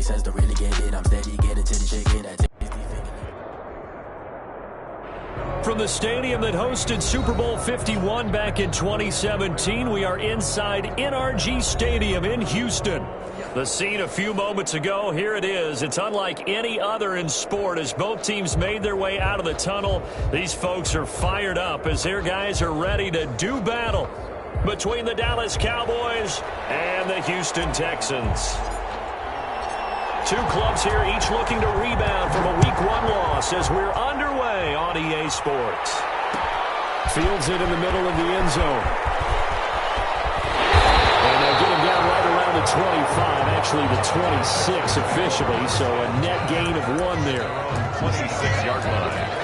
makes sense to really get it. I'm steady getting to the chicken that tasty finger. From the stadium that hosted Super Bowl 51 back in 2017, we are inside NRG Stadium in Houston. The scene a few moments ago, here it is. It's unlike any other in sport as both teams made their way out of the tunnel. These folks are fired up as their guys are ready to do battle between the Dallas Cowboys and the Houston Texans. Two clubs here, each looking to rebound from a Week 1 loss as we're underway on EA Sports. Fields it in the middle of the end zone. And they'll get him down right around the 25, actually the 26 officially, so a net gain of 1 there. 26-yard line.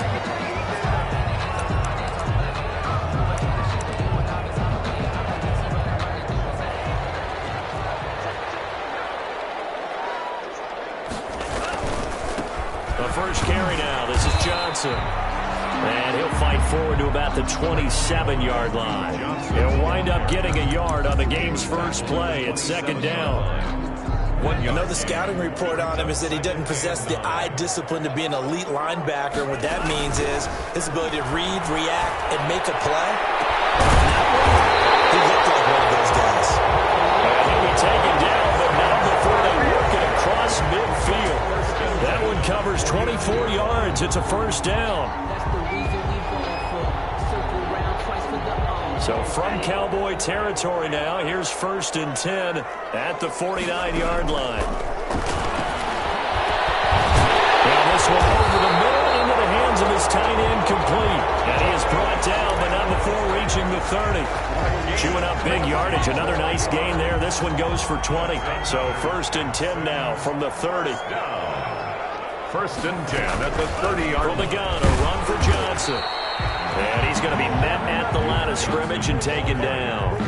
First carry now. This is Johnson. And he'll fight forward to about the 27-yard line. He'll wind up getting a yard on the game's first play at second down. You know, the scouting report on him is that he doesn't possess the eye discipline to be an elite linebacker. What that means is his ability to read, react, and make a play. He looked like one of those guys. He'll be taken down, but not before they work it across midfield. That one covers 24 yards. It's a first down. So from Cowboy territory now, here's 1st and 10 at the 49-yard line. Now this one over the middle into the hands of his tight end complete. And he is brought down, but not before reaching the 30. Chewing up big yardage. Another nice gain there. This one goes for 20. So 1st and 10 now from the 30. 1st and 10 at the 30-yard line. From the gun, a run for Johnson. And he's going to be met at the line of scrimmage and taken down.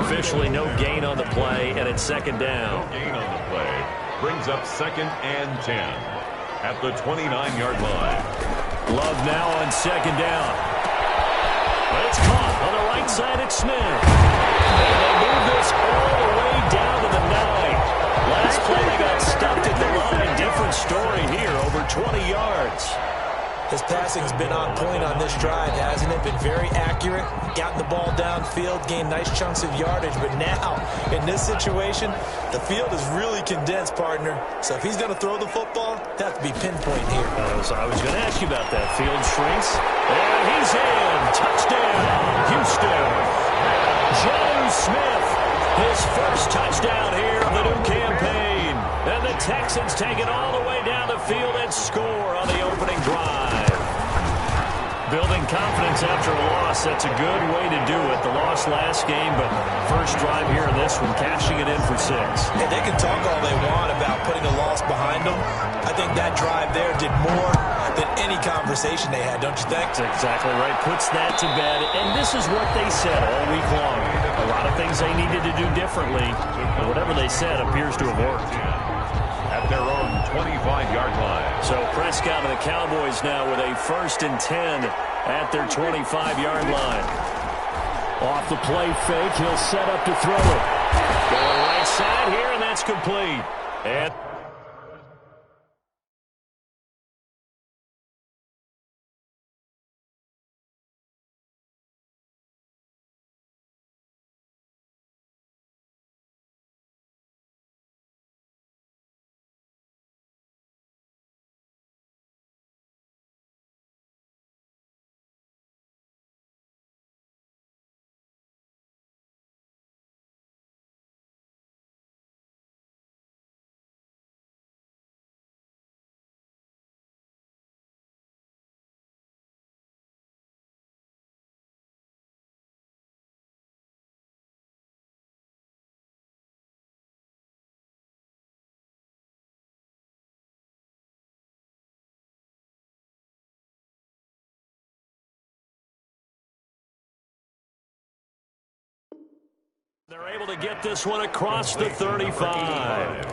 Officially no gain on the play, and it's second down. No gain on the play. Brings up 2nd and 10 at the 29-yard line. Love now on second down. But it's caught on the right side at Smith. And they move this all the way down to the 9. Last play they got stuffed at the line. Different story here, over 20 yards. His passing's been on point on this drive, hasn't it? Been very accurate, gotten the ball downfield, gained nice chunks of yardage. But now, in this situation, the field is really condensed, partner. So if he's going to throw the football, it has to be pinpoint here. I was going to ask you about that. Field shrinks. And he's in. Touchdown, Houston. Joe Smith, his first touchdown here of the new campaign. And the Texans take it all the way down the field and score on the opening drive. Building confidence after a loss, that's a good way to do it. The loss last game, but first drive here in this one, cashing it in for 6. And they can talk all they want about putting a loss behind them. I think that drive there did more than any conversation they had, don't you think? That's exactly right. Puts that to bed. And this is what they said all week long. A lot of things they needed to do differently. And whatever they said appears to have worked. At their own 25-yard line. So Prescott and the Cowboys now with a 1st and 10 at their 25-yard line. Off the play fake, he'll set up to throw it. Going right side here, and that's complete. And they're able to get this one across the 35.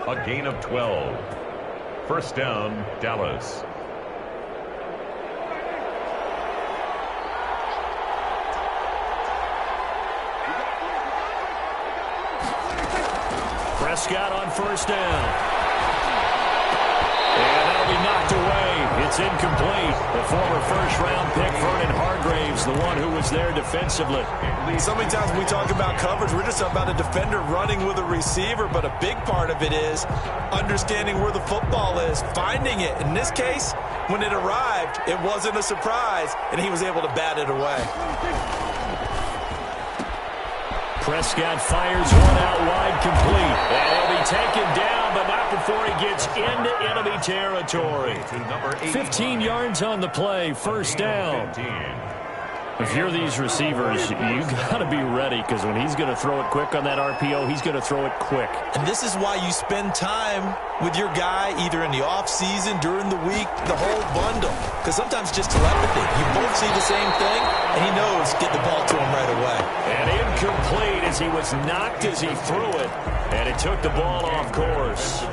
A gain of 12. First down, Dallas. Prescott on first down. And that'll be knocked away. It's incomplete. The former first-round pick, Vernon Hargraves, the one who was there defensively. So many times when we talk about coverage, we're just about a defender running with a receiver, but a big part of it is understanding where the football is, finding it. In this case, when it arrived, it wasn't a surprise, and he was able to bat it away. Prescott fires one out wide, complete. And he'll be taken down, but not before he gets into enemy territory. 15 yards on the play, first down. If you're these receivers, you got to be ready, because when he's going to throw it quick on that RPO, he's going to throw it quick. And this is why you spend time with your guy either in the offseason, during the week, the whole bundle. Because sometimes just telepathy. You both see the same thing, and he knows get the ball to him right away. And incomplete as he was knocked as he threw it, and it took the ball off course.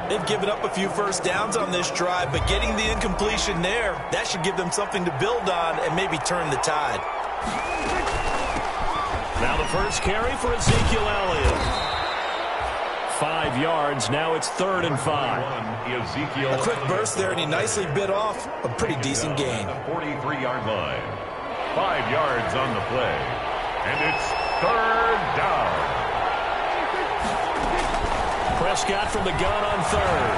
They've given up a few first downs on this drive, but getting the incompletion there, that should give them something to build on and maybe turn the tide. Now the first carry for Ezekiel Elliott. 5 yards. Now it's 3rd and 5. A quick burst there, and he nicely bit off a pretty decent gain. 43-yard line. 5 yards on the play. And it's 3rd down. Prescott from the gun on 3rd.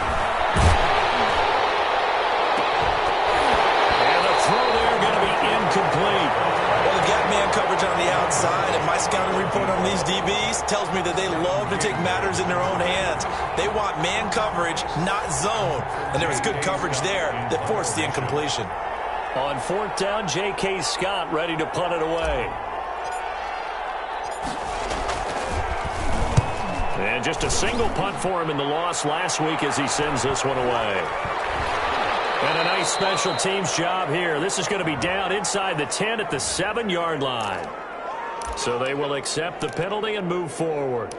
And the throw there going to be incomplete. Well, they've got man coverage on the outside, and my scouting report on these DBs tells me that they love to take matters in their own hands. They want man coverage, not zone. And there was good coverage there that forced the incompletion. On 4th down, J.K. Scott ready to punt it away. And just a single punt for him in the loss last week as he sends this one away. And a nice special teams job here. This is going to be down inside the 10 at the 7-yard line. So they will accept the penalty and move forward.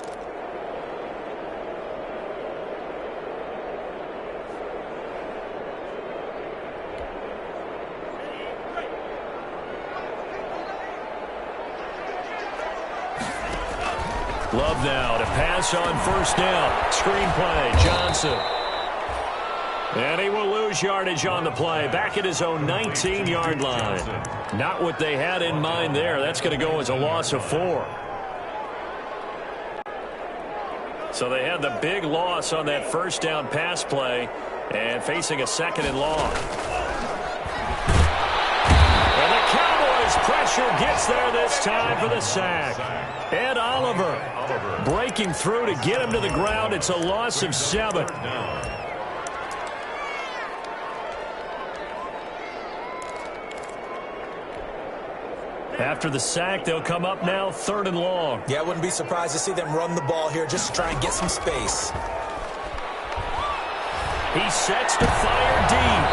Love now to pass on 1st down. Screen play, Johnson. And he will lose yardage on the play. Back at his own 19-yard line. Not what they had in mind there. That's going to go as a loss of 4. So they had the big loss on that 1st down pass play and facing a 2nd and long. And the Cowboys pressure gets there this time for the sack. Ed Oliver breaking through to get him to the ground. It's a loss of 7. After the sack, they'll come up now 3rd and long. Yeah, I wouldn't be surprised to see them run the ball here just to try and get some space. He sets to fire deep.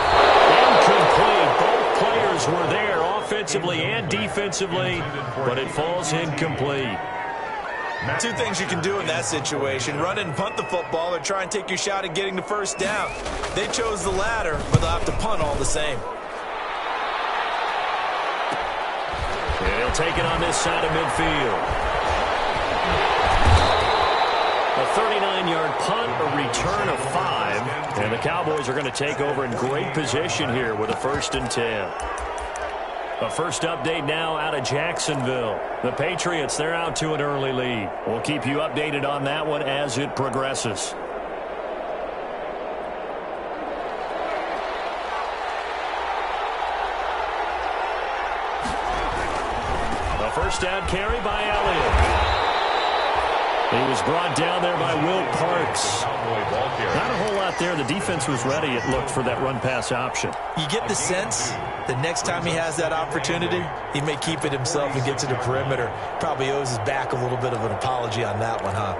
Incomplete. Both players were there offensively and defensively, but it falls incomplete. 2 things you can do in that situation: run and punt the football, or try and take your shot at getting the 1st down. They chose the latter, but they'll have to punt all the same. And he'll take it on this side of midfield. A 39-yard punt, a return of 5. And the Cowboys are going to take over in great position here with a 1st and 10. A first update now out of Jacksonville. The Patriots, they're out to an early lead. We'll keep you updated on that one as it progresses. A first down carry by Elliott. He was brought down there by Will Parks. Not a whole lot there. The defense was ready, it looked, for that run-pass option. You get the sense that next time he has that opportunity, he may keep it himself and get to the perimeter. Probably owes his back a little bit of an apology on that one, huh?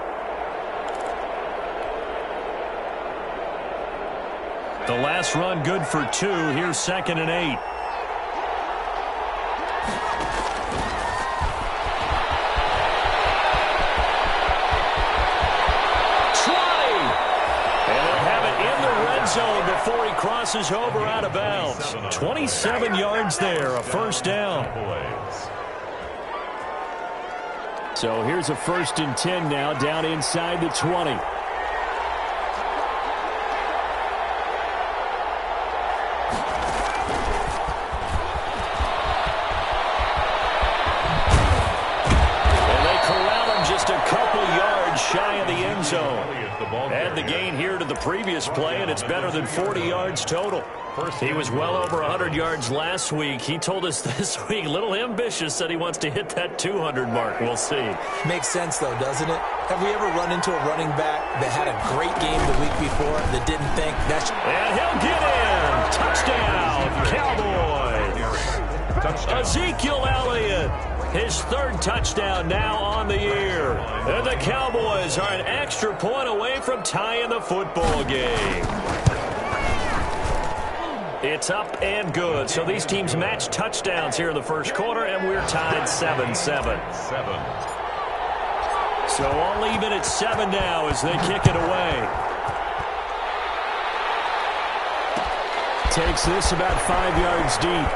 The last run good for 2. Here's 2nd and 8. Zone before he crosses over out of bounds. 27 yards there, a first down. So here's a 1st and 10 now, down inside the 20. end zone. Add the gain here to the previous play, and it's better than 40 yards total. He was well over 100 yards last week. He told us this week, a little ambitious, said he wants to hit that 200 mark. We'll see. Makes sense, though, doesn't it? Have we ever run into a running back that had a great game the week before that didn't think that? And he'll get in. Touchdown, Cowboys. Touchdown. Ezekiel Elliott, his third touchdown now on the year. And the Cowboys are an extra point away from tying the football game. It's up and good. So these teams match touchdowns here in the first quarter, and we're tied 7-7. So all even at 7 now as they kick it away. Takes this about 5 yards deep.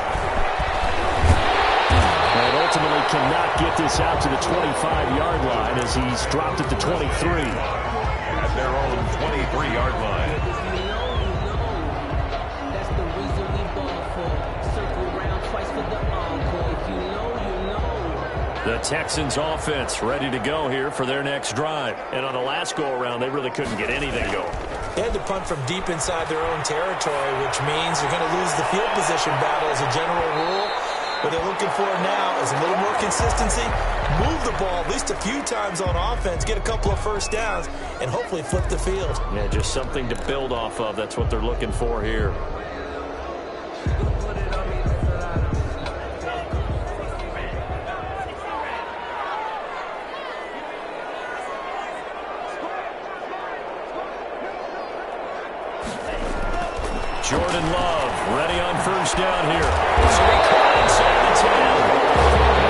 And ultimately cannot get this out to the 25-yard line as he's dropped it to 23. At their own 23-yard line. The Texans offense ready to go here for their next drive. And on the last go-around, they really couldn't get anything going. They had to punt from deep inside their own territory, which means you're going to lose the field position battle as a general rule. What they're looking for now is a little more consistency, move the ball at least a few times on offense, get a couple of first downs, and hopefully flip the field. Yeah, just something to build off of. That's what they're looking for here. Jordan Love ready on first down here. So they caught inside the 10.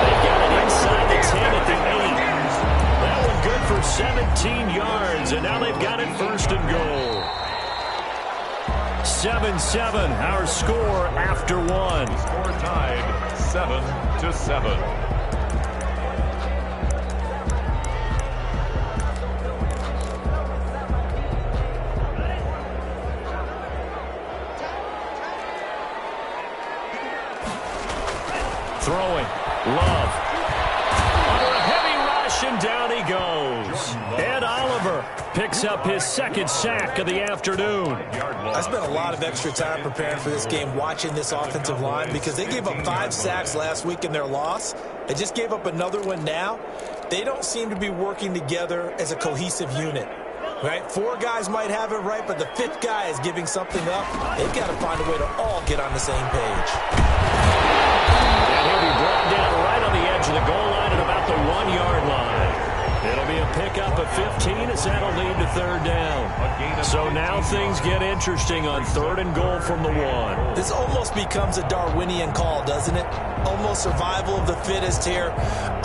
They've got it inside the 10 at the 8. That one good for 17 yards, and now they've got it first and goal. 7-7, our score after one. Score tied 7-7. Throwing. Love. Under a heavy rush, and down he goes. Ed Oliver picks up his second sack of the afternoon. I spent a lot of extra time preparing for this game watching this offensive line because they gave up 5 sacks last week in their loss. They just gave up another one now. They don't seem to be working together as a cohesive unit. Right? 4 guys might have it right, but the 5th guy is giving something up. They've got to find a way to all get on the same page. And he'll be brought down right on the edge of the goal line at about the 1-yard line. It'll be a pickup of 15 as that'll lead to third down. So now things get interesting on third and goal from the 1. This almost becomes a Darwinian call, doesn't it? Almost survival of the fittest here.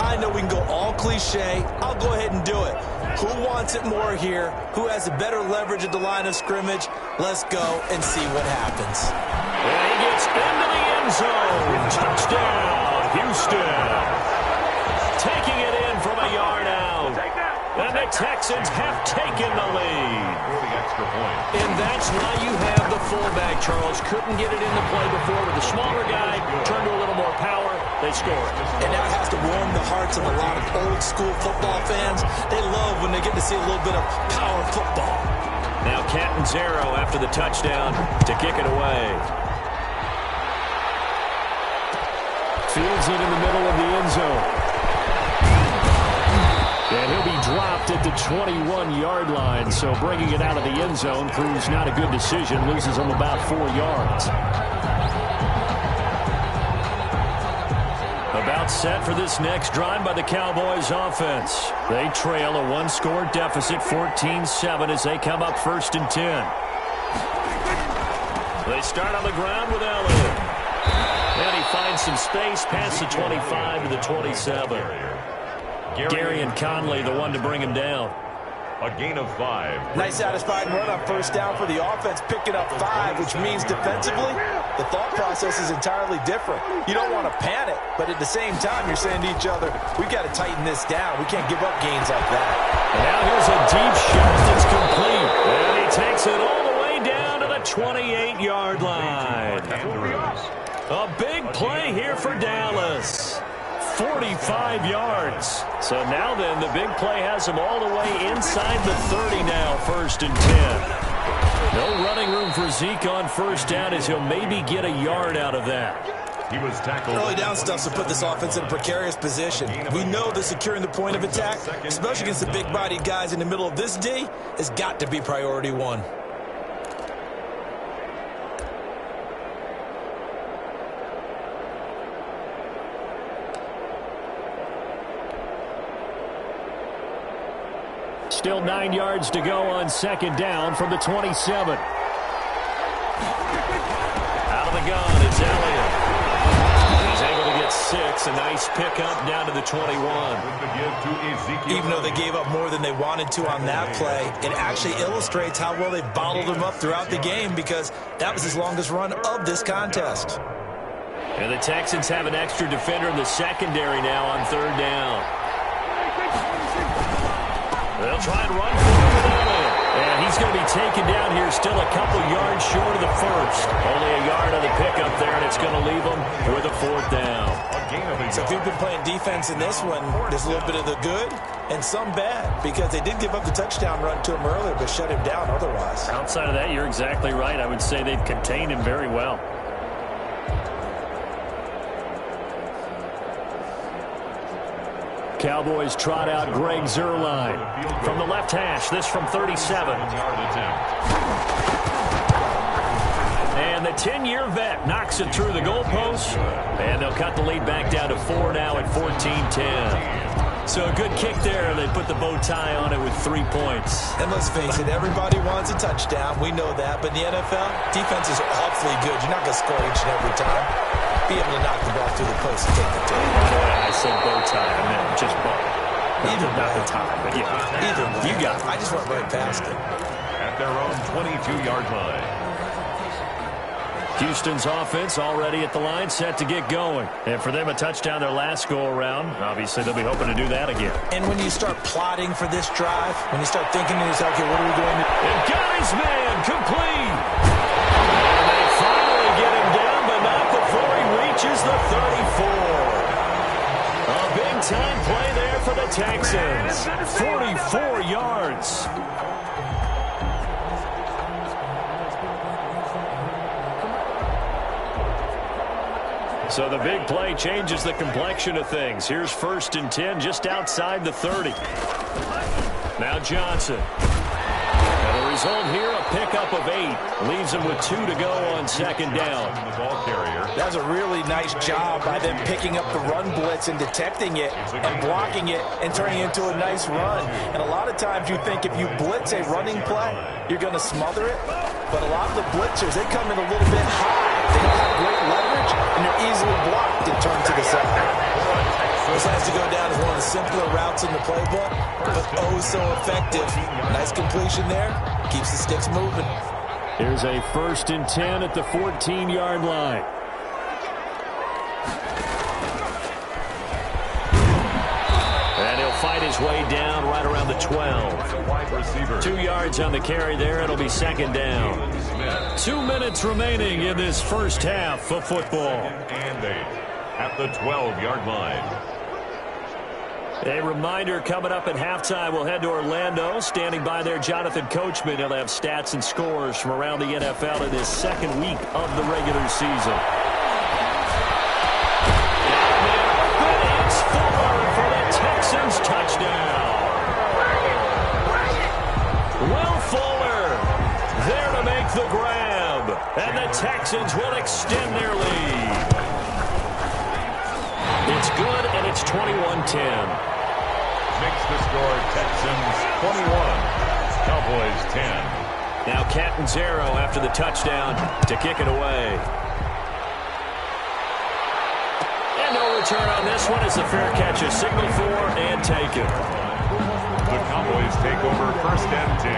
I know we can go all cliche. I'll go ahead and do it. Who wants it more here? Who has a better leverage at the line of scrimmage? Let's go and see what happens. And he gets into the end zone. Touchdown, Houston. Taking it in from a yard out. And the Texans have taken the lead. And that's why you have the fullback, Charles. Couldn't get it into play before with the smaller guy. Turned to a little more power. They score. And that has to warm the hearts of a lot of old-school football fans. They love when they get to see a little bit of power football. Now Catanzaro after the touchdown to kick it away. Fields it in the middle of the end zone. And he'll be dropped at the 21-yard line, so bringing it out of the end zone proves not a good decision. Loses him about 4 yards. About set for this next drive by the Cowboys offense. They trail a 1-score deficit, 14-7, as they come up first and 10. They start on the ground with Elliott. And he finds some space past the 25 to the 27. Gary and Conley, the one to bring him down. A gain of 5. Nice satisfying run on first down for the offense, picking up 5, which means defensively, the thought process is entirely different. You don't want to panic, but at the same time, you're saying to each other, we've got to tighten this down. We can't give up gains like that. And now here's a deep shot that's complete. And he takes it all the way down to the 28-yard line. A big play here for Dallas. 45 yards. So now then, the big play has him all the way inside the 30 now, 1st and 10. No running room for Zeke on 1st down as he'll maybe get a yard out of that. He was tackled. Early down stuff to put this offense in a precarious position. We know that securing the point of attack, especially against the big-bodied guys in the middle of this D, has got to be priority one. Still 9 yards to go on 2nd down from the 27. Out of the gun, it's Elliott. He's able to get 6. A nice pickup down to the 21. Even though they gave up more than they wanted to on that play, it actually illustrates how well they bottled him up throughout the game because that was his longest run of this contest. And the Texans have an extra defender in the secondary now on 3rd down. They'll try and run for it with Elliott. And he's going to be taken down here still a couple yards short of the 1st. Only a yard on the pickup there, and it's going to leave him with a 4th down. So if you've been playing defense in this one, there's a little bit of the good and some bad because they did give up the touchdown run to him earlier but shut him down otherwise. Outside of that, you're exactly right. I would say they've contained him very well. Cowboys trot out Greg Zuerlein from the left hash. This from 37. And the 10-year vet knocks it through the goalpost. And they'll cut the lead back down to 4 now at 14-10. So a good kick there. They put the bow tie on it with 3 points. And let's face it, everybody wants a touchdown. We know that. But in the NFL, defense is awfully good. You're not going to score each and every time. Be able to knock the ball through the post and take the turn. By the way, I said bow tie. I meant just bow. Either not the tie, but yeah. Either way. You got it. I just went right past it. At their own 22-yard line. Houston's offense already at the line, set to get going. And for them, a touchdown their last go-around. Obviously, they'll be hoping to do that again. And when you start plotting for this drive, when you start thinking to yourself, okay, what are we going to do? And got his man complete. And they finally get him down, but not before he reaches the 34. A big-time play there for the Texans. 44 yards. So the big play changes the complexion of things. Here's 1st and 10 just outside the 30. Now Johnson. And the result here, a pickup of 8. Leaves him with 2 to go on 2nd down. The ball carrier. That was a really nice job by them picking up the run blitz and detecting it and blocking it and turning it into a nice run. And a lot of times you think if you blitz a running play, you're going to smother it. But a lot of the blitzers, they come in a little bit high. They don't have great leverage, and they're easily blocked and turned to the side. This has to go down as one of the simpler routes in the playbook, but oh so effective. Nice completion there. Keeps the sticks moving. Here's a 1st and 10 at the 14-yard line. And he'll fight his way down right around the 12. 2 yards on the carry there. It'll be 2nd down. 2 minutes remaining in this first half of football. And 8 at the 12-yard line. A reminder coming up at halftime, we'll head to Orlando. Standing by there, Jonathan Coachman. He'll have stats and scores from around the NFL in his 2nd week of the regular season. And it's Fuller for the Texans touchdown. Will Fuller there to make the grab. And the Texans will extend their lead. It's good, and it's 21-10. Makes the score Texans 21, Cowboys 10. Now Catanzaro after the touchdown to kick it away. And no return on this one as the fair catch is signaled for and taken. The Cowboys take over 1st and 10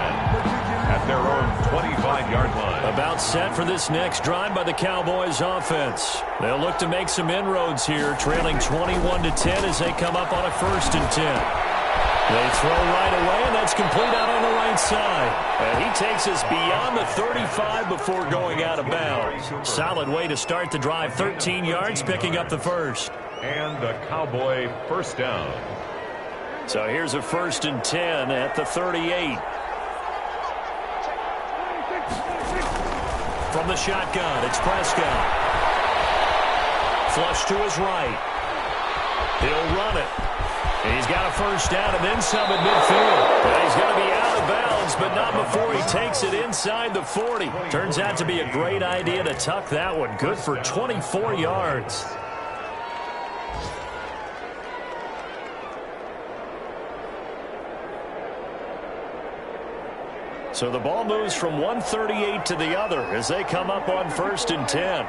at their own 25-yard line. About set for this next drive by the Cowboys offense. They'll look to make some inroads here, trailing 21-10 as they come up on a 1st and 10. They throw right away, and that's complete out on the right side. And he takes us beyond the 35 before going out of bounds. Solid way to start the drive, 13 yards, picking up the 1st. And a Cowboy first down. So here's a 1st and 10 at the 38. From the shotgun, it's Prescott. Flush to his right. He'll run it. And he's got a first down and then some at midfield. Well, he's going to be out of bounds, but not before he takes it inside the 40. Turns out to be a great idea to tuck that one. Good for 24 yards. So the ball moves from 138 to the other as they come up on 1st and 10.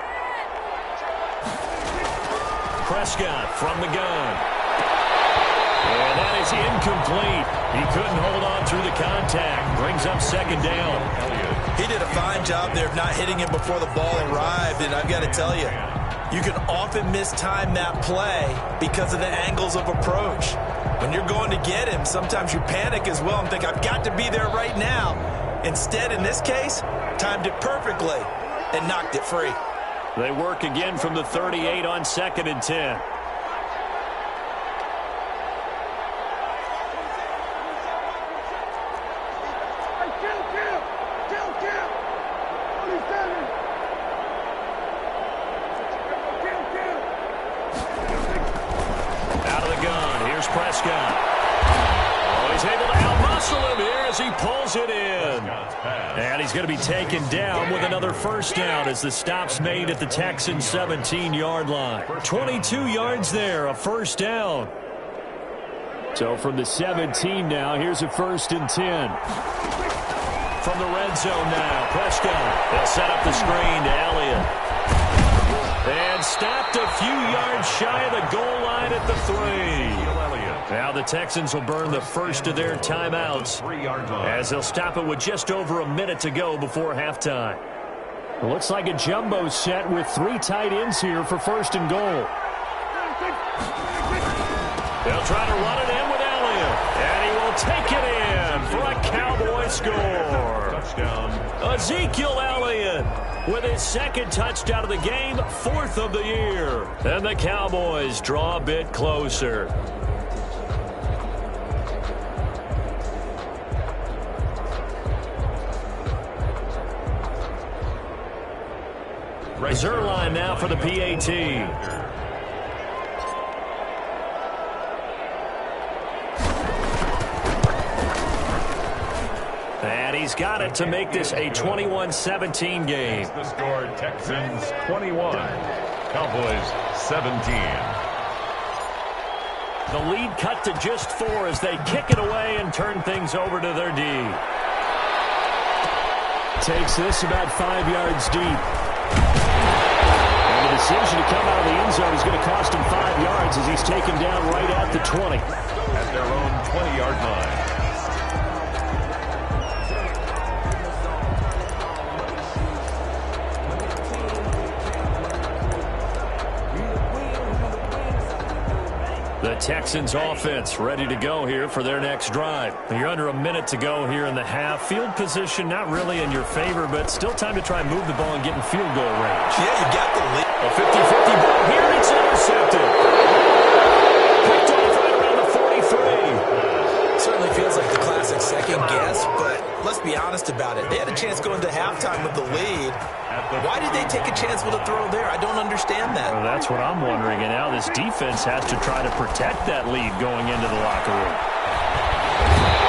Prescott from the gun. And that is incomplete. He couldn't hold on through the contact. Brings up 2nd down. He did a fine job there of not hitting him before the ball arrived. And I've got to tell you, you can often mistime that play because of the angles of approach. When you're going to get him, sometimes you panic as well and think, I've got to be there right now. Instead, in this case, timed it perfectly and knocked it free. They work again from the 38 on 2nd and 10. Out of the gun, here's Prescott. Oh, he's able to outmuscle him here as he pulls it in. And he's going to be taken down with another first down as the stop's made at the Texans' 17-yard line. 22 yards there, a first down. So from the 17 now, here's a 1st and 10. From the red zone now, Prescott. They'll set up the screen to Elliott. And stopped a few yards shy of the goal line at the 3. Now the Texans will burn the first of their timeouts as they'll stop it with just over a minute to go before halftime. It looks like a jumbo set with 3 tight ends here for 1st and goal. They'll try to run it in with Elliott, and he will take it in for a Cowboy score. Touchdown. Ezekiel Elliott with his 2nd touchdown of the game, 4th of the year. And the Cowboys draw a bit closer. Reserve line now for the PAT. And he's got it to make this a 21-17 game. The score, Texans 21, Cowboys 17. The lead cut to just 4 as they kick it away and turn things over to their D. Takes this about 5 yards deep. And the decision to come out of the end zone is going to cost him 5 yards as he's taken down right at the 20. At their own 20-yard line. The Texans offense ready to go here for their next drive. You're under a minute to go here in the half. Field position not really in your favor, but still time to try and move the ball and get in field goal range. Yeah, you got the lead. A 50-50 ball here, and it's intercepted. Picked off right around the 43. Certainly feels like the classic second guess, but let's be honest about it. They had a chance going to halftime with the lead. Why did they take a chance with a throw there? I don't understand that. Well, that's what I'm wondering. And now this defense has to try to protect that lead going into the locker room.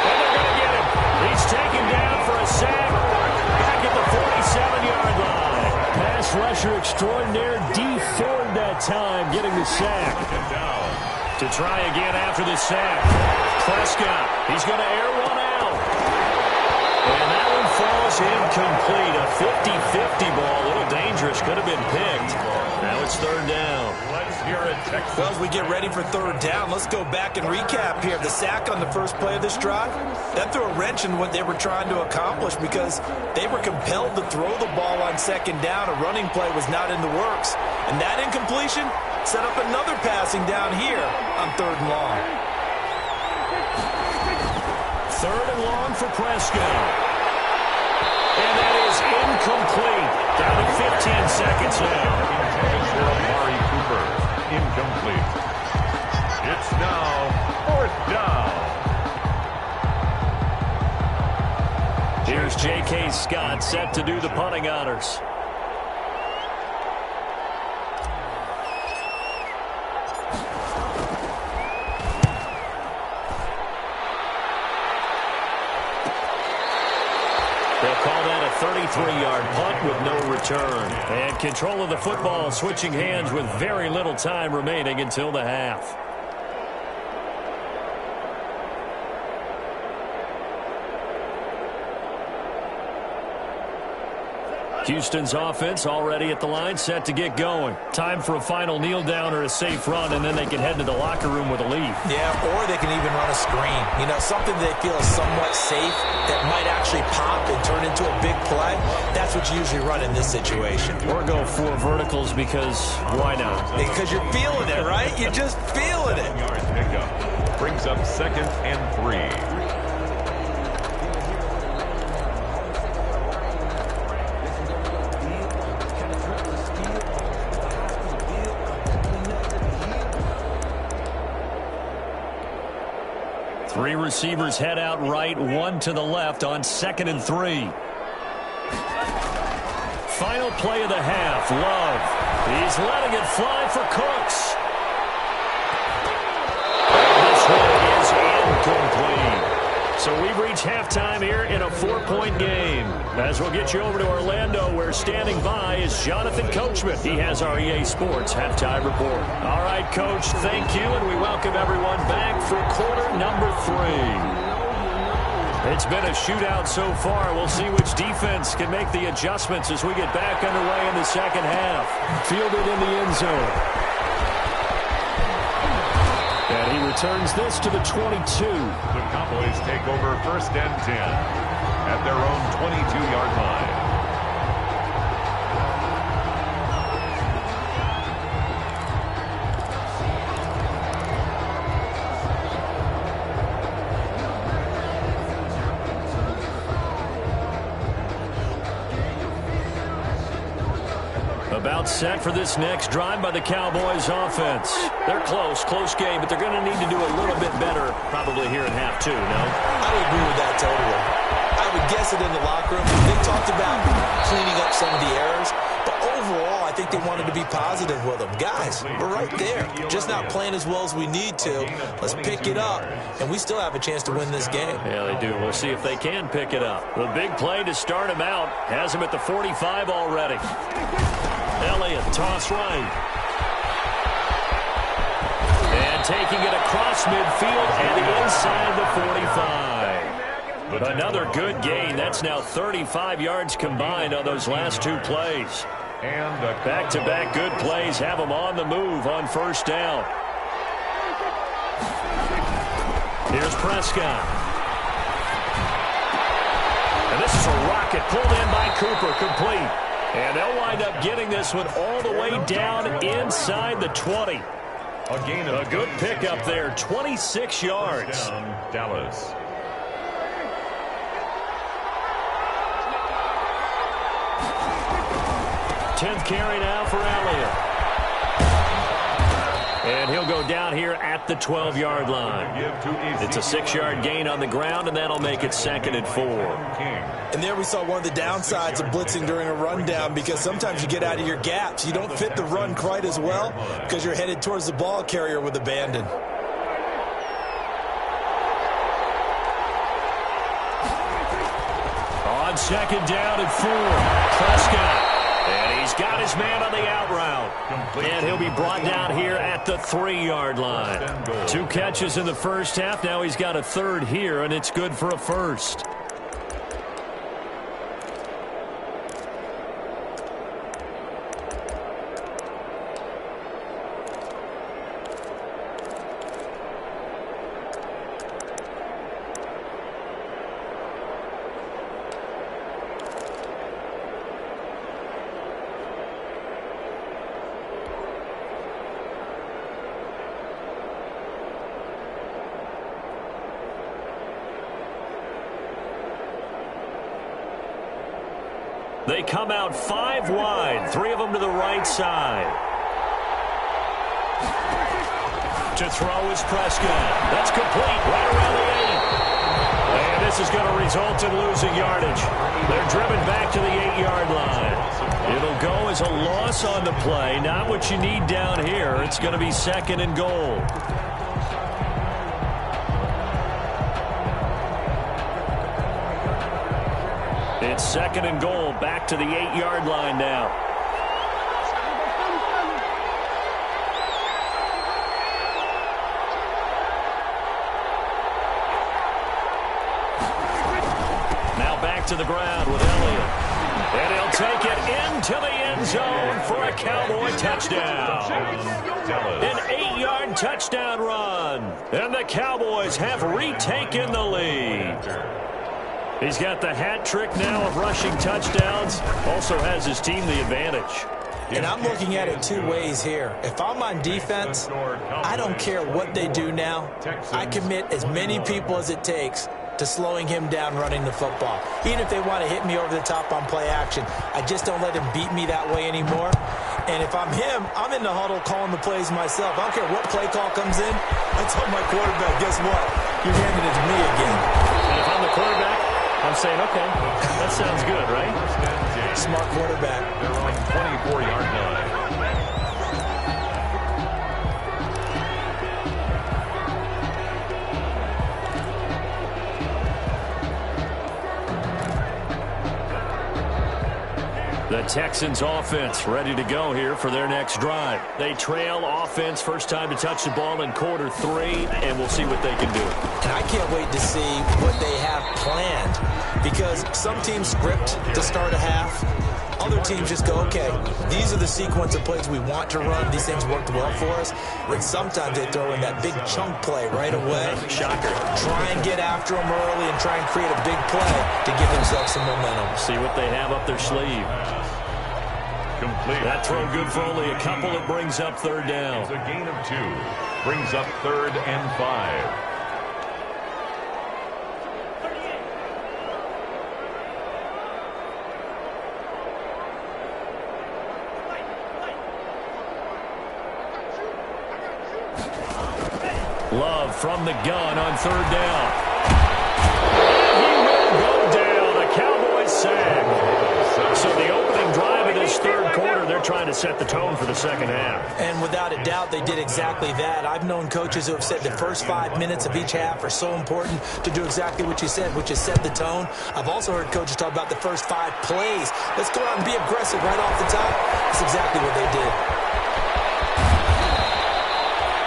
And they're going to get him. He's taken down for a sack back at the 47-yard line. Pass rusher extraordinaire, D. Ford that time getting the sack. To try again after the sack. Prescott, he's going to air one out. And that one falls incomplete. A 50-50 ball, a little dangerous, could have been picked. Now it's 3rd down. Let's hear it, Texas. Well, as we get ready for 3rd down, let's go back and recap here. The sack on the first play of this drive, that threw a wrench in what they were trying to accomplish because they were compelled to throw the ball on 2nd down. A running play was not in the works. And that incompletion set up another passing down here on 3rd and long. 3rd and long for Prescott. And that is incomplete. Down to 15 seconds now. For Amari Cooper. incomplete. It's now 4th down. Here's J.K. Scott set to do the punting honors. They'll call that a 33-yard punt with no return. And control of the football switching hands with very little time remaining until the half. Houston's offense already at the line, set to get going. Time for a final kneel down or a safe run, and then they can head to the locker room with a lead. Yeah, or they can even run a screen. You know, something they feel is somewhat safe that might actually pop and turn into a big play. That's what you usually run in this situation. Or go 4 verticals because why not? Because you're feeling it, right? You're just feeling it. Yard pickup brings up 2nd and 3. Three receivers head out right, 1 to the left on 2nd and 3. Final play of the half. Love. He's letting it fly for Cooks. This one is incomplete. So we've reached halftime here in a 4-point game. As we'll get you over to Orlando, where standing by is Jonathan Coachman. He has our EA Sports halftime report. All right, Coach, thank you, and we welcome everyone back for quarter number 3. It's been a shootout so far. We'll see which defense can make the adjustments as we get back underway in the second half. Fielded in the end zone. And he returns this to the 22. The Cowboys take over 1st and 10 at their own 22-yard line. About set for this next drive by the Cowboys offense. They're close game, but they're going to need to do a little bit better probably here in half 2, no? I would agree with that totally. I would guess it in the locker room. They talked about cleaning up some of the errors, but overall I think they wanted to be positive with them. Guys, we're right there. Just not playing as well as we need to. Let's pick it up, and we still have a chance to win this game. Yeah, they do. We'll see if they can pick it up. The big play to start him out has him at the 45 already. Elliott, toss right. And taking it across midfield and inside the 45. Another good gain. That's now 35 yards combined on those last 2 plays. And back-to-back good plays have them on the move on 1st down. Here's Prescott. And this is a rocket pulled in by Cooper, complete. And they'll wind up getting this one all the way down inside the 20. A good pickup there, 26 yards. Dallas. Tenth carry now for Elliott. And he'll go down here at the 12-yard line. It's a 6-yard gain on the ground, and that'll make it 2nd and 4. And there we saw one of the downsides of blitzing during a rundown, because sometimes you get out of your gaps. You don't fit the run quite as well because you're headed towards the ball carrier with abandon. On 2nd down and 4, Prescott. And he's got his man on the out route. And he'll be brought down here at the 3-yard line. 2 catches in the first half. Now he's got a 3rd here, and it's good for a 1st. They come out 5 wide, 3 of them to the right side. To throw is Prescott. That's complete right around the 8. And this is going to result in losing yardage. They're driven back to the 8-yard line. It'll go as a loss on the play. Not what you need down here. It's going to be 2nd and goal. It's 2nd and goal, back to the 8-yard line now. Now back to the ground with Elliott. And he'll take it into the end zone for a Cowboy touchdown. An 8-yard touchdown run. And the Cowboys have retaken the lead. He's got the hat trick now of rushing touchdowns. Also has his team the advantage. And I'm looking at it 2 ways here. If I'm on defense, I don't care what they do now. I commit as many people as it takes to slowing him down running the football. Even if they want to hit me over the top on play action, I just don't let him beat me that way anymore. And if I'm him, I'm in the huddle calling the plays myself. I don't care what play call comes in. I tell my quarterback, guess what? You're handing it to me again. And if I'm the quarterback, I'm saying, okay, that sounds good, right? Smart quarterback. They're on 24-yard line. The Texans offense ready to go here for their next drive. They trail offense, first time to touch the ball in quarter 3, and we'll see what they can do. And I can't wait to see what they have planned, because some teams script to start a half. Other teams just go, okay, these are the sequence of plays we want to run. These things worked well for us. And sometimes they throw in that big chunk play right away. Shocker. Try and get after them early and try and create a big play to give themselves some momentum. See what they have up their sleeve. Complete. That throw good for only a couple. It brings up 3rd down. It's a gain of 2. Brings up 3rd and 5. Love from the gun on 3rd down. He will go down. A Cowboys sack. So the opening drive of this 3rd quarter, they're trying to set the tone for the 2nd half. And without a doubt, they did exactly that. I've known coaches who have said the first 5 minutes of each half are so important to do exactly what you said, which is set the tone. I've also heard coaches talk about the first 5 plays. Let's go out and be aggressive right off the top. That's exactly what they did.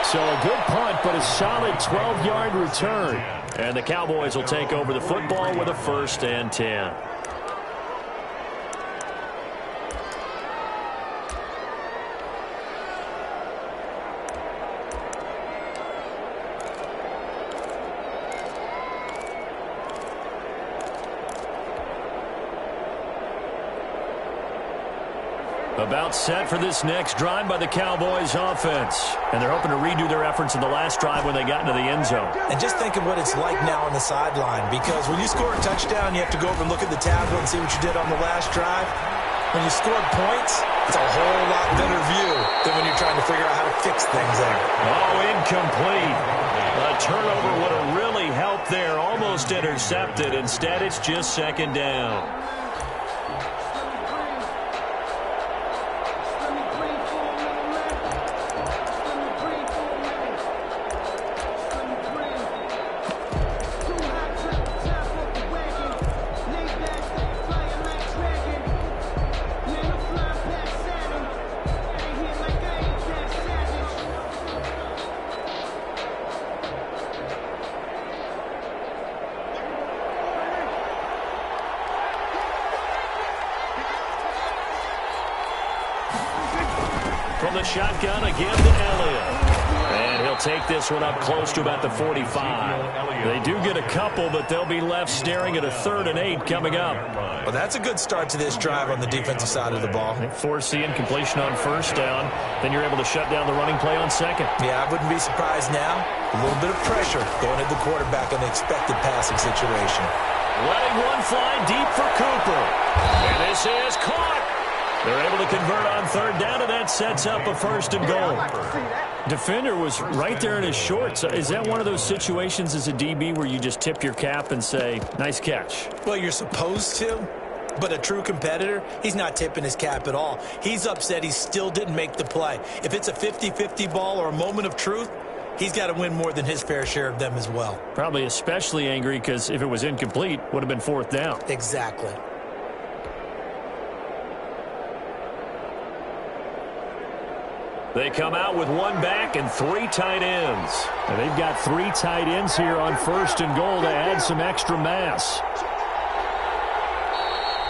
So a good punt, but a solid 12-yard return. And the Cowboys will take over the football with a 1st and 10. About set for this next drive by the Cowboys offense. And they're hoping to redo their efforts in the last drive when they got into the end zone. And just think of what it's like now on the sideline, because when you score a touchdown, you have to go over and look at the tablet and see what you did on the last drive. When you scored points, it's a whole lot better view than when you're trying to figure out how to fix things out. Oh, incomplete. A turnover would have really helped there. Almost intercepted. Instead, it's just 2nd down. From the shotgun again to Elliott. And he'll take this one up close to about the 45. They do get a couple, but they'll be left staring at a 3rd and 8 coming up. Well, that's a good start to this drive on the defensive side of the ball. Foreseeing completion on 1st down. Then you're able to shut down the running play on 2nd. Yeah, I wouldn't be surprised now. A little bit of pressure going at the quarterback in the expected passing situation. Letting one fly deep for Cooper. And this is caught. They're able to convert on third down, and that sets up a first and goal. Defender was right there in his shorts. Is that one of those situations as a DB where you just tip your cap and say, nice catch? Well, you're supposed to, but a true competitor, he's not tipping his cap at all. He's upset he still didn't make the play. If it's a 50-50 ball or a moment of truth, he's got to win more than his fair share of them as well. Probably especially angry because if it was incomplete, would have been fourth down. Exactly. They come out with one back and three tight ends. And they've got three tight ends here on first and goal to add some extra mass.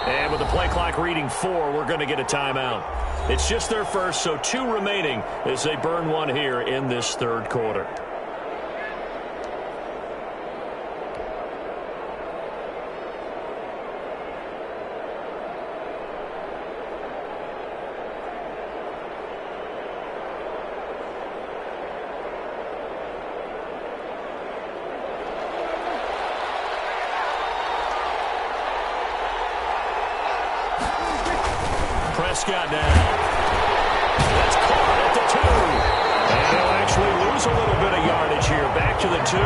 And with the play clock reading 4, we're going to get a timeout. It's just their first, so 2 remaining as they burn one here in this third quarter. Prescott now. That's caught at the 2. And they'll actually lose a little bit of yardage here. Back to the 2.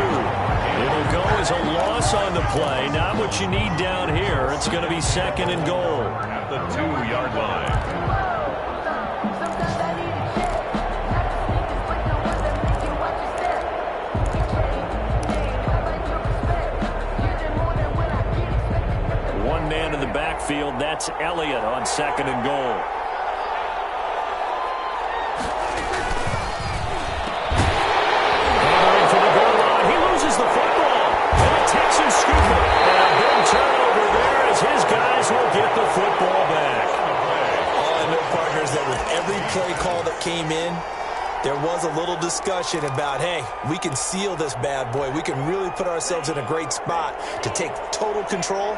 It'll go as a loss on the play. Not what you need down here. It's going to be second and goal. At the 2-yard line. One man in the backfield. That's Elliott on second and goal. Entering for the goal line. He loses the football. And the Texans scoop it. And a big turnover there as his guys will get the football back. All I know, partners, that with every play call that came in, there was a little discussion about, hey, we can seal this bad boy. We can really put ourselves in a great spot to take total control.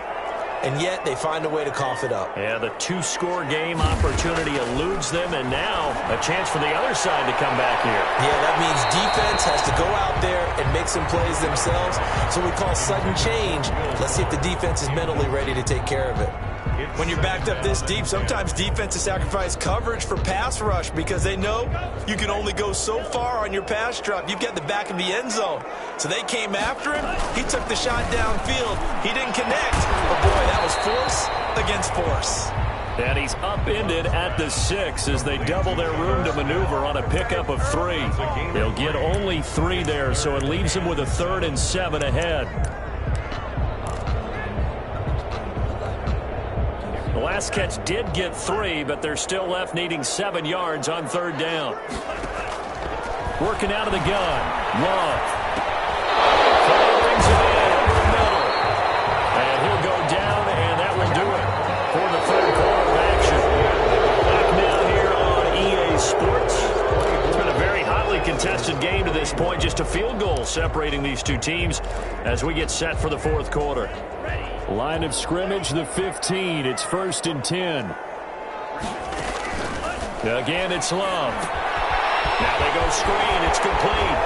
And yet they find a way to cough it up. Yeah, the 2-score game opportunity eludes them, and now a chance for the other side to come back here. Yeah, that means defense has to go out there and make some plays themselves. So we call sudden change. Let's see if the defense is mentally ready to take care of it. When you're backed up this deep, sometimes defenses sacrifice coverage for pass rush because they know you can only go so far on your pass drop. You've got the back of the end zone. So they came after him. He took the shot downfield. He didn't connect. But, boy, that was force against force. And he's upended at the 6 as they double their room to maneuver on a pickup of 3. They'll get only 3 there, so it leaves them with a 3rd and 7 ahead. The last catch did get 3, but they're still left needing 7 yards on third down. Working out of the gun. Love. Brings it in over the middle. And he'll go down, and that will do it for the third quarter of action. Back now here on EA Sports. It's been a very hotly contested game to this point. Just a field goal separating these two teams as we get set for the fourth quarter. Line of scrimmage, the 15. It's 1st and 10. Again, it's Love. Now they go screen. It's complete.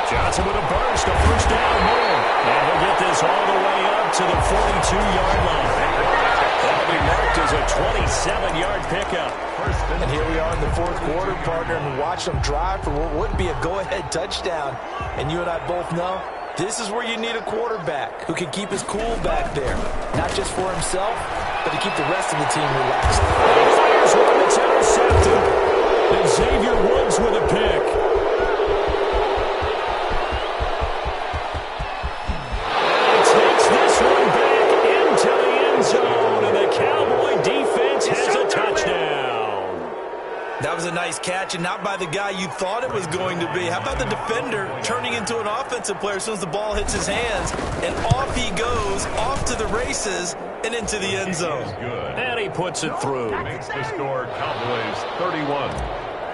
Johnson with a burst. A first down more. And he'll get this all the way up to the 42-yard line. That'll be marked as a 27-yard pickup. And here we are in the fourth quarter, partner, and watch them drive for what would be a go-ahead touchdown. And you and I both know this is where you need a quarterback who can keep his cool back there. Not just for himself, but to keep the rest of the team relaxed. He fires one that's intercepted. And Xavier Woods with a pick. And takes this one back into the end zone. And the Cowboy defense has a touchdown. That was a nice catch, and not by the guy you thought it was going to be. How about the defender turning into an offensive player as soon as the ball hits his hands? And off he goes, off to the races, and into the end zone. And he puts it through. Makes the score Cowboys 31,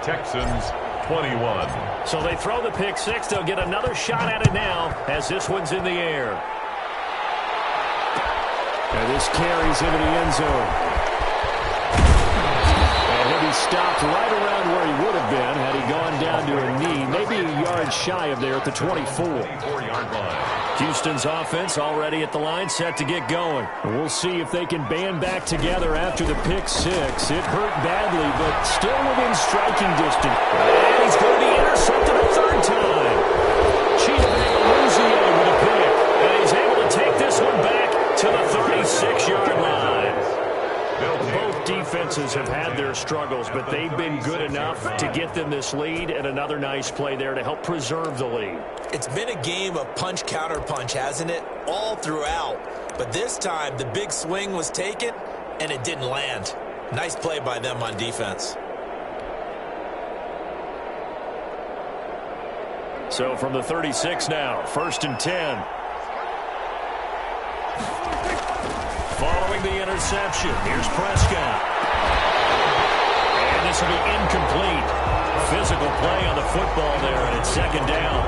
Texans 21. So they throw the pick 6. They'll get another shot at it now as this one's in the air. And this carries into the end zone. He'll be stopped right around where he would have been had he gone down to a knee, maybe a yard shy of there at the 24. 24-yard line. Houston's offense already at the line, set to get going. We'll see if they can band back together after the pick six. It hurt badly, but still within striking distance. And he's going to be intercepted a third time. Chidobe with a pick. And he's able to take this one back to the 36-yard line. Both defenses have had their struggles, but they've been good enough to get them this lead, and another nice play there to help preserve the lead. It's been a game of punch-counter-punch, hasn't it? All throughout. But this time, the big swing was taken, and it didn't land. Nice play by them on defense. So from the 36 now, 1st and 10. Following the interception, here's Prescott. And this will be incomplete. Physical play on the football there, and it's 2nd down.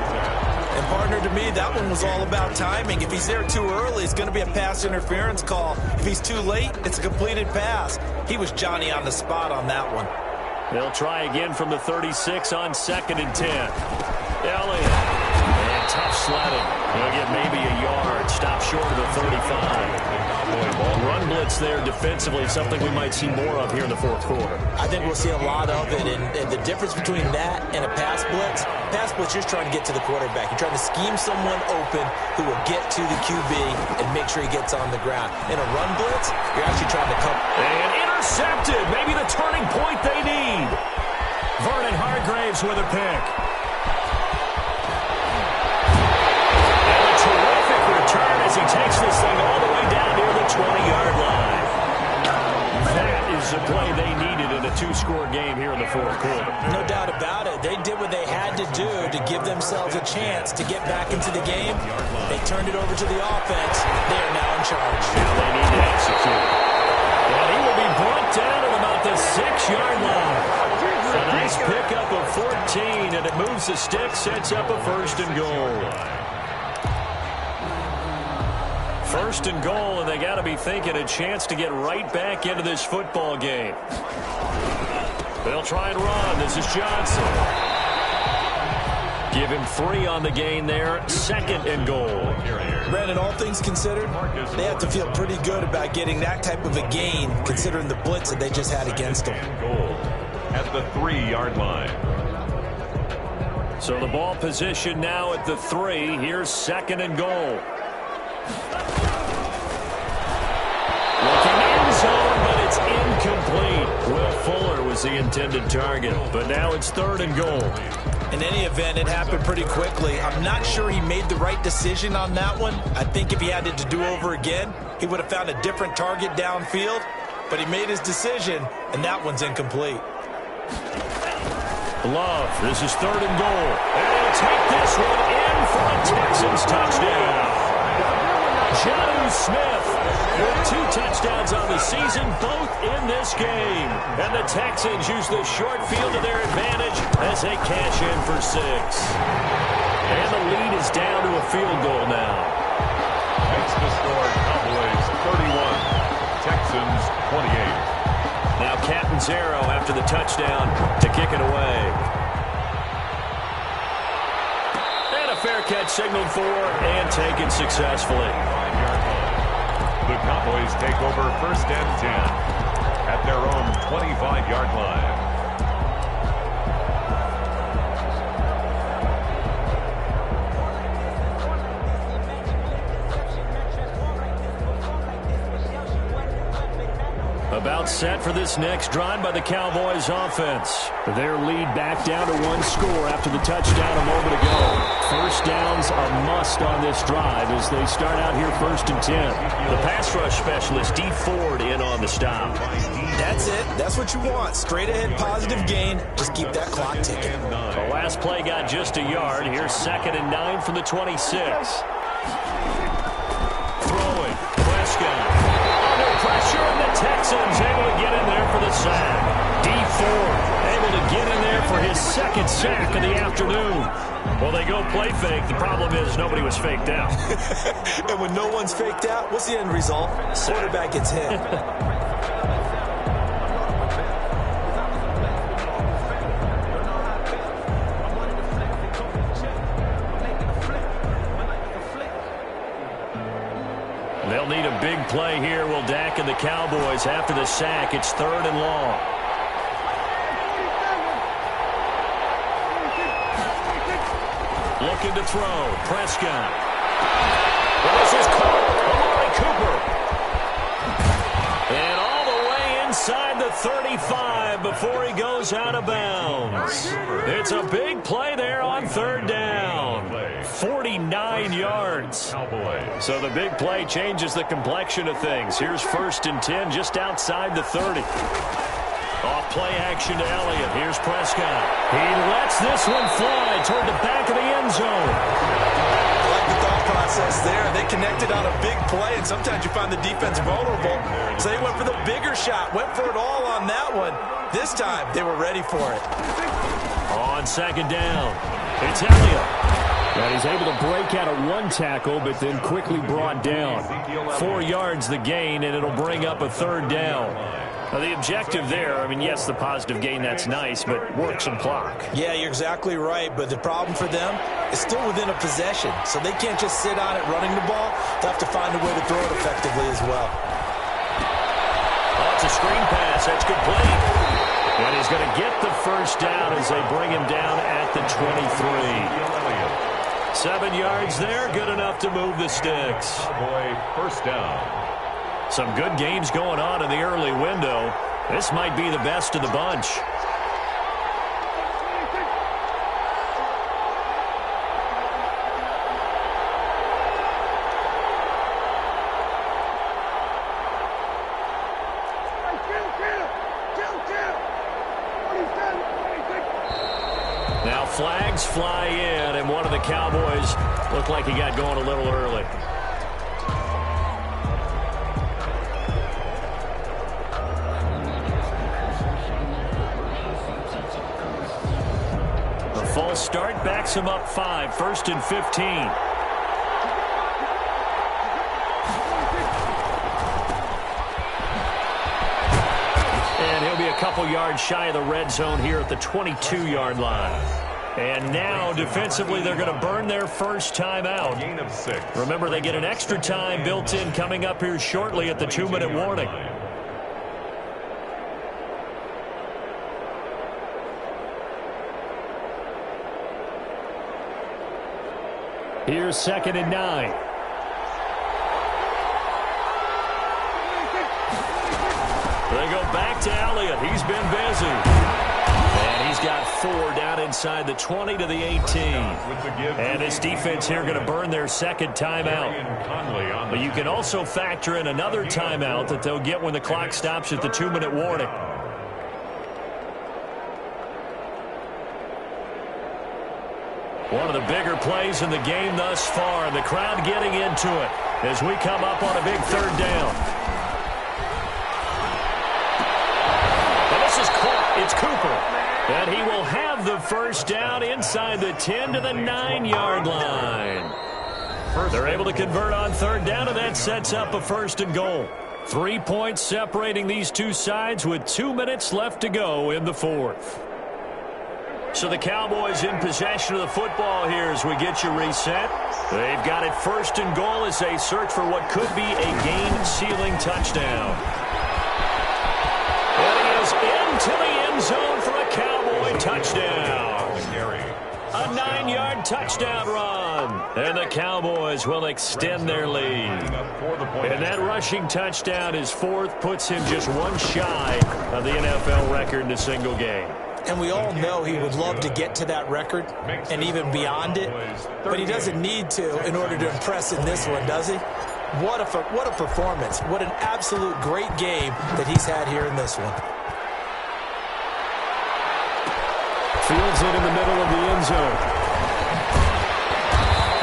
And partner, to me, that one was all about timing. If he's there too early, it's going to be a pass interference call. If he's too late, it's a completed pass. He was Johnny on the spot on that one. They'll try again from the 36 on 2nd and 10. Elliott. And tough sledding. He'll get maybe a yard. Stop short of the 35. Run blitz there defensively, something we might see more of here in the 4th quarter. I think we'll see a lot of it, and the difference between that and a pass blitz, you're just trying to get to the quarterback. You're trying to scheme someone open who will get to the QB and make sure he gets on the ground. In a run blitz, you're actually trying to come. And intercepted, maybe the turning point they need. Vernon Hargreaves with a pick. And a terrific return as he takes this thing all the way down near the 20-yard line. That is the play they needed in a 2-score game here in the 4th quarter. No doubt about it. They did what they had to do to give themselves a chance to get back into the game. They turned it over to the offense. They are now in charge. Now they need to execute. And he will be brought down at about the 6-yard line. A nice pickup of 14, and it moves the stick, sets up a 1st and goal. 1st and goal, and they got to be thinking a chance to get right back into this football game. They'll try and run. This is Johnson. Give him 3 on the gain there. 2nd and goal. Brandon, all things considered, they have to feel pretty good about getting that type of a gain, considering the blitz that they just had against them. Goal at the 3-yard line. So the ball position now at the 3. Here's 2nd and goal. Looking end zone, but it's incomplete. Will Fuller was the intended target, but now it's 3rd and goal. In any event, it happened pretty quickly. I'm not sure he made the right decision on that one. I think if he had it to do over again, he would have found a different target downfield, but he made his decision, and that one's incomplete. Love, this is 3rd and goal. And he'll take this one in for a Texans touchdown. Jonnu Smith with 2 touchdowns on the season, both in this game. And the Texans use the short field to their advantage as they cash in for 6. And the lead is down to a field goal now. Makes the score Cowboys 31, Texans 28. Now Catanzaro after the touchdown to kick it away. And a fair catch signaled for and taken successfully. The Cowboys take over 1st and 10 at their own 25-yard line. About set for this next drive by the Cowboys offense. Their lead back down to 1 score after the touchdown a moment ago. 1st downs a must on this drive as they start out here 1st and 10. The pass rush specialist, D. Ford, in on the stop. That's it. That's what you want. Straight ahead positive gain. Just keep that clock ticking. The last play got just a yard. Here's 2nd and 9 from the 26. Throwing. Prescott. Pressure, and the Texans able to get in there for the sack. D. Ford able to get in there for his 2nd sack of the afternoon. Well, they go play fake. The problem is nobody was faked out. And when no one's faked out, what's the end result? Quarterback gets hit. play here will Dak and the Cowboys after the sack. It's 3rd and long. Looking to throw. Prescott. This is caught. Amari Cooper. And all the way inside the 35 before he goes out of bounds. It's a big play there on 3rd down. 49 yards. So the big play changes the complexion of things. Here's 1st and 10 just outside the 30. Off play action to Elliott. Here's Prescott. He lets this one fly toward the back of the end zone. I like the thought process there. They connected on a big play, and sometimes you find the defense vulnerable. So they went for the bigger shot, went for it all on that one. This time, they were ready for it. On 2nd down, it's Elliott. And he's able to break out of 1 tackle, but then quickly brought down. 4 yards the gain, and it'll bring up a 3rd down. Now, the objective there, I mean, yes, the positive gain, that's nice, but work some clock. Yeah, you're exactly right, but the problem for them is still within a possession, so they can't just sit on it running the ball. They'll have to find a way to throw it effectively as well. Oh, it's a screen pass. That's complete. And he's going to get the 1st down as they bring him down at the 23. 7 yards there, good enough to move the sticks. Boy, 1st down. Some good games going on in the early window. This might be the best of the bunch. Now flags fly in, and one of the Cowboys looked like he got going a little early. False start backs him up 5. 1st and 15. And he'll be a couple yards shy of the red zone here at the 22-yard line. And now, defensively, they're going to burn their 1st time out. Gain of 6. Remember, they get an extra time built in coming up here shortly at the 2-minute warning. Here's 2nd and 9. They go back to Elliott. He's been busy. And he's got 4 down inside the 20 to the 18. And this defense here going to burn their 2nd timeout. But you can also factor in another timeout that they'll get when the clock stops at the 2-minute warning. One of the bigger plays in the game thus far, and the crowd getting into it as we come up on a big 3rd down. And this is caught. It's Cooper. And he will have the 1st down inside the 10 to the 9-yard line. They're able to convert on 3rd down, and that sets up a 1st and goal. 3 points separating these two sides with 2 minutes left to go in the 4th. So the Cowboys in possession of the football here as we get you reset. They've got it 1st and goal as they search for what could be a game-sealing touchdown. And he is into the end zone for a Cowboy touchdown. A 9-yard touchdown run. And the Cowboys will extend their lead. And that rushing touchdown, his 4th, puts him just 1 shy of the NFL record in a single game. And we all know he would love to get to that record and even beyond it, but he doesn't need to in order to impress in this one, does he? What a performance. What an absolute great game that he's had here in this one. Fields it in the middle of the end zone.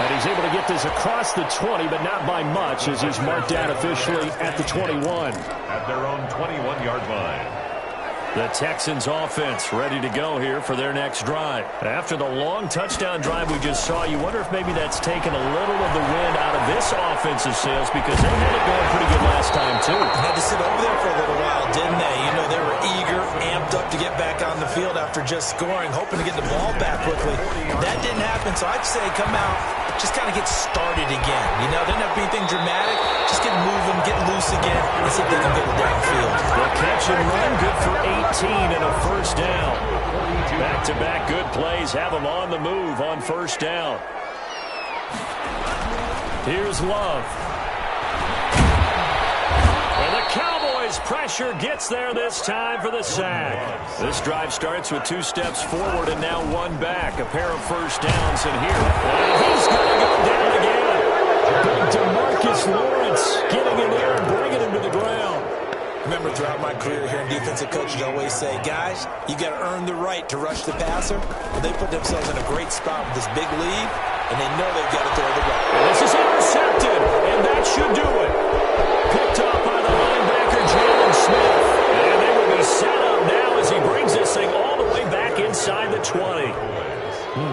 And he's able to get this across the 20, but not by much as he's marked down officially at the 21. At their own 21-yard line. The Texans offense ready to go here for their next drive. After the long touchdown drive we just saw, you wonder if maybe that's taken a little of the wind out of this offensive sails because they had it going pretty good last time, too. Had to sit over there for a little while, didn't they? You know, they were eager, amped up to get get back on the field after just scoring, hoping to get the ball back quickly. That didn't happen, so I'd say come out, just kind of get started again. You know, didn't have anything dramatic. Just get moving, get loose again, and see if they can get it downfield. The catch and run, good for 18 and a first down. Back-to-back good plays have them on the move on first down. Here's Love. And the Cowboys pressure gets there this time for the sack. This drive starts with 2 steps forward and now 1 back. A pair of first downs in here. And he's going to go down again. Big DeMarcus Lawrence getting in there and bringing him to the ground. Remember, throughout my career here in defensive coaches always say, guys, you got to earn the right to rush the passer. Well, they put themselves in a great spot with this big lead, and they know they've got to throw the rock. And this is intercepted, and that should do it. Picked up by the linebacker, Jalen Smith. And they will be set up now as he brings this thing all the way back inside the 20.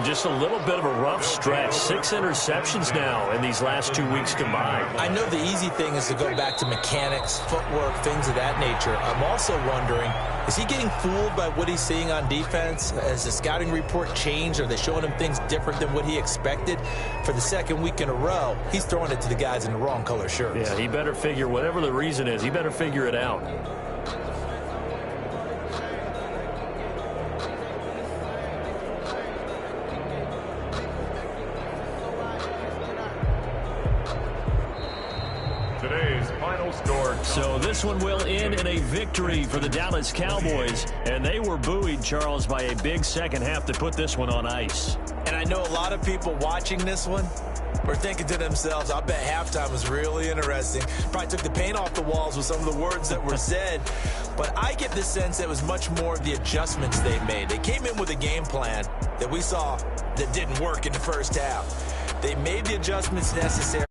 Just a little bit of a rough stretch. 6 interceptions now in these last 2 weeks combined. I know the easy thing is to go back to mechanics, footwork, things of that nature. I'm also wondering, is he getting fooled by what he's seeing on defense? Has the scouting report changed? Are they showing him things different than what he expected? For the second week in a row, he's throwing it to the guys in the wrong color shirts. Yeah, he better figure, whatever the reason is, he better figure it out. Today's final score. So this one will end in a victory for the Dallas Cowboys. And they were buoyed, Charles, by a big second half to put this one on ice. And I know a lot of people watching this one were thinking to themselves, I bet halftime was really interesting. Probably took the paint off the walls with some of the words that were said. But I get the sense that it was much more of the adjustments they made. They came in with a game plan that we saw that didn't work in the first half. They made the adjustments necessary.